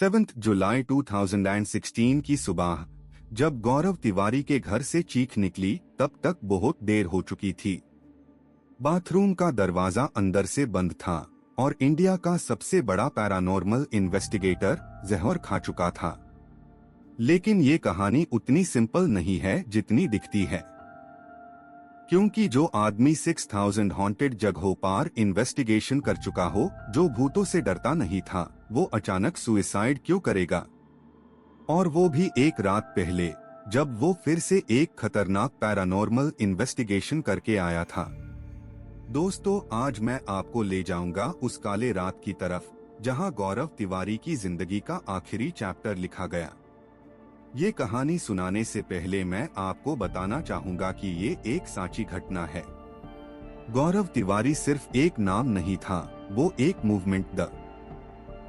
7 जुलाई 2016 की सुबह जब गौरव तिवारी के घर से चीख निकली तब तक बहुत देर हो चुकी थी। बाथरूम का दरवाजा अंदर से बंद था और इंडिया का सबसे बड़ा पैरानॉर्मल इन्वेस्टिगेटर जहर खा चुका था। लेकिन ये कहानी उतनी सिंपल नहीं है जितनी दिखती है, क्योंकि जो आदमी 6000 हॉन्टेड जगहों पर इन्वेस्टिगेशन कर चुका हो, जो भूतों से डरता नहीं था, वो अचानक सुसाइड क्यों करेगा? और वो भी एक रात पहले, जब वो फिर से एक खतरनाक पैरानॉर्मल इन्वेस्टिगेशन करके आया था। दोस्तों, आज मैं आपको ले जाऊंगा उस काले रात की तरफ जहां गौरव तिवारी की जिंदगी का आखिरी चैप्टर लिखा गया। ये कहानी सुनाने से पहले मैं आपको बताना चाहूंगा कि ये एक सच्ची घटना है। गौरव तिवारी सिर्फ एक नाम नहीं था, वो एक movement, the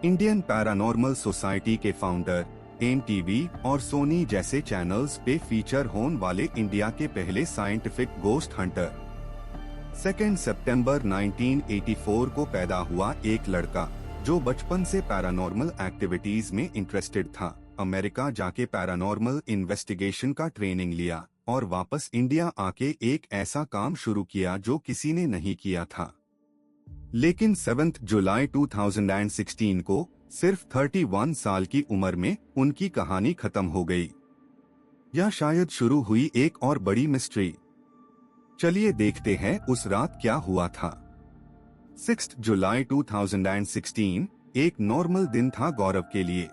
Indian paranormal society के फाउंडर, एमटीवी और सोनी जैसे चैनल्स पे फीचर होने वाले इंडिया के पहले साइंटिफिक गोस्ट हंटर। 2 सितंबर 1984 को पैदा हुआ एक लड़का जो बचपन से पैरानॉर्मल एक्टिविटीज में इंटरेस्टेड था। अमेरिका जाके पैरानॉर्मल इन्वेस्टिगेशन का ट्रेनिंग लिया और वापस इंडिया आके एक ऐसा काम शुरू किया जो किसी ने नहीं किया था। लेकिन 7 जुलाई 2016 को सिर्फ 31 साल की उम्र में उनकी कहानी खत्म हो गई, या शायद शुरू हुई एक और बड़ी मिस्ट्री। चलिए देखते हैं उस रात क्या हुआ था। 6 जुलाई 2016 एक नॉर्मल दिन था गौरव के लिए।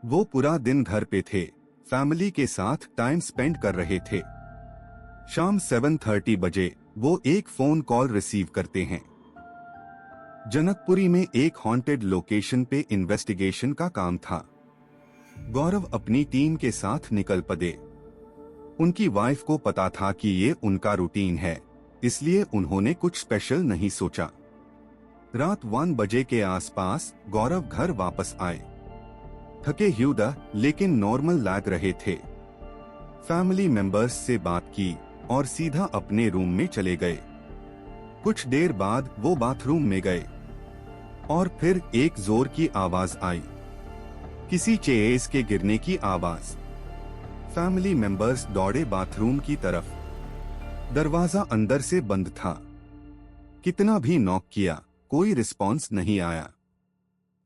वो पूरा दिन घर पे थे, फैमिली के साथ टाइम स्पेंड कर रहे थे। शाम 7:30 बजे वो एक फोन कॉल रिसीव करते हैं। जनकपुरी में एक हॉन्टेड लोकेशन पे इन्वेस्टिगेशन का काम था। गौरव अपनी टीम के साथ निकल पड़े। उनकी वाइफ को पता था कि ये उनका रूटीन है, इसलिए उन्होंने कुछ स्पेशल नहीं सोचा। रात 1 बजे के आसपास गौरव घर वापस आए, थके हुए लेकिन नॉर्मल लग रहे थे। फैमिली मेंबर्स से बात की और सीधा अपने रूम में चले गए। कुछ देर बाद वो बाथरूम में गए और फिर एक जोर की आवाज आई, किसी चेयर्स के गिरने की आवाज। फैमिली मेंबर्स दौड़े बाथरूम की तरफ। दरवाजा अंदर से बंद था। कितना भी नॉक किया, कोई रिस्पॉन्स नहीं आया।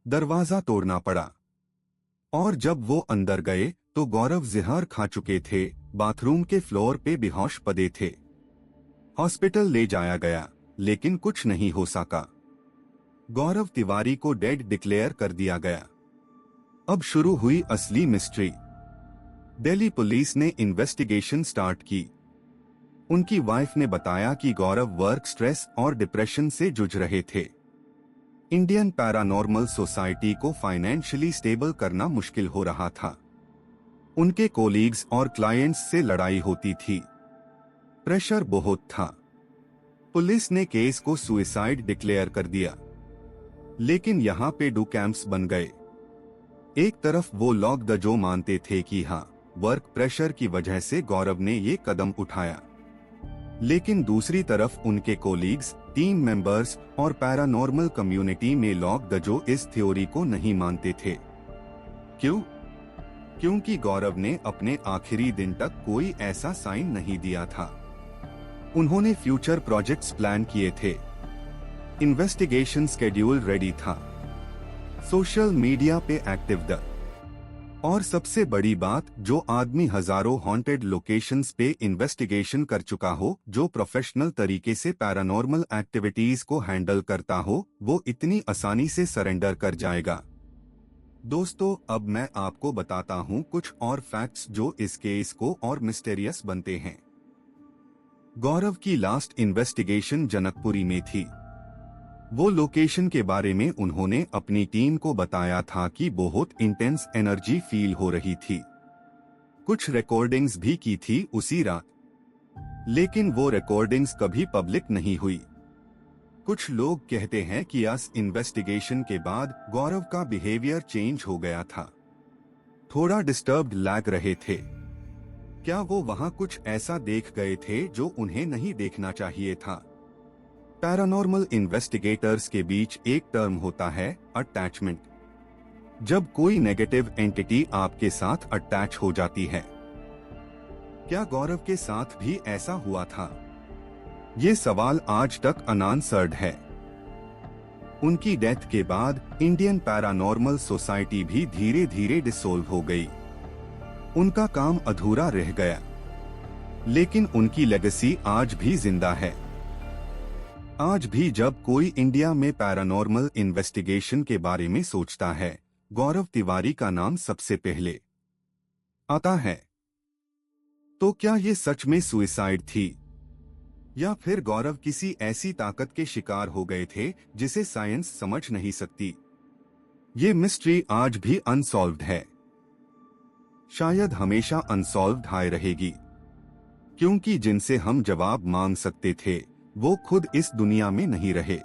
दरवाजा तोड़ना पड़ा और जब वो अंदर गए तो गौरव जहर खा चुके थे, बाथरूम के फ्लोर पे बेहोश पड़े थे। हॉस्पिटल ले जाया गया लेकिन कुछ नहीं हो सका। गौरव तिवारी को डेड डिक्लेयर कर दिया गया। अब शुरू हुई असली मिस्ट्री। दिल्ली पुलिस ने इन्वेस्टिगेशन स्टार्ट की। उनकी वाइफ ने बताया कि गौरव वर्क स्ट्रेस और डिप्रेशन से जूझ रहे थे। इंडियन पैरानॉर्मल सोसाइटी को फाइनेंशियली स्टेबल करना मुश्किल हो रहा था। उनके कोलीग्स और क्लाइंट्स से लड़ाई होती थी। प्रेशर बहुत था। पुलिस ने केस को सुसाइड डिक्लेयर कर दिया। लेकिन यहाँ पे दो कैंप्स बन गए। एक तरफ वो लोग जो मानते थे कि हाँ, वर्क प्रेशर की वजह से गौरव ने ये कदम उठाया, लेकिन दूसरी तरफ उनके कोलीग्स, टीम मेंबर्स और पैरानॉर्मल कम्युनिटी में लोग जो इस थ्योरी को नहीं मानते थे। क्यों? क्योंकि गौरव ने अपने आखिरी दिन तक कोई ऐसा साइन नहीं दिया था। उन्होंने फ्यूचर प्रोजेक्ट्स प्लान किए थे, इन्वेस्टिगेशन स्केड्यूल रेडी था, सोशल मीडिया पे एक्टिव द, और सबसे बड़ी बात, जो आदमी हजारों हॉन्टेड लोकेशंस पे इन्वेस्टिगेशन कर चुका हो, जो प्रोफेशनल तरीके से पैरानॉर्मल एक्टिविटीज को हैंडल करता हो, वो इतनी आसानी से सरेंडर कर जाएगा। दोस्तों, अब मैं आपको बताता हूँ कुछ और फैक्ट्स जो इस केस को और मिस्टीरियस बनते हैं। गौरव की लास्ट इन्वेस्टिगेशन जनकपुरी में थी। वो लोकेशन के बारे में उन्होंने अपनी टीम को बताया था कि बहुत इंटेंस एनर्जी फील हो रही थी। कुछ रिकॉर्डिंग्स भी की थी उसी रात, लेकिन वो रिकॉर्डिंग्स कभी पब्लिक नहीं हुई। कुछ लोग कहते हैं कि इस इन्वेस्टिगेशन के बाद गौरव का बिहेवियर चेंज हो गया था, थोड़ा डिस्टर्ब्ड लग रहे थे। क्या वो वहां कुछ ऐसा देख गए थे जो उन्हें नहीं देखना चाहिए था? पैरानॉर्मल इन्वेस्टिगेटर्स के बीच एक टर्म होता है, अटैचमेंट। जब कोई नेगेटिव एंटिटी आपके साथ अटैच हो जाती है। क्या गौरव के साथ भी ऐसा हुआ था? ये सवाल आज तक अनआंसर्ड है। उनकी डेथ के बाद इंडियन पैरानॉर्मल सोसाइटी भी धीरे धीरे डिसोल्व हो गई। उनका काम अधूरा रह गया, लेकिन उनकी लेगेसी आज भी जिंदा है। आज भी जब कोई इंडिया में पैरानॉर्मल इन्वेस्टिगेशन के बारे में सोचता है, गौरव तिवारी का नाम सबसे पहले आता है। तो क्या ये सच में सुसाइड थी, या फिर गौरव किसी ऐसी ताकत के शिकार हो गए थे जिसे साइंस समझ नहीं सकती? ये मिस्ट्री आज भी अनसॉल्व्ड है। शायद हमेशा अनसॉल्व्ड हाई रहेगी, क्योंकि जिनसे हम जवाब मांग सकते थे वो खुद इस दुनिया में नहीं रहे।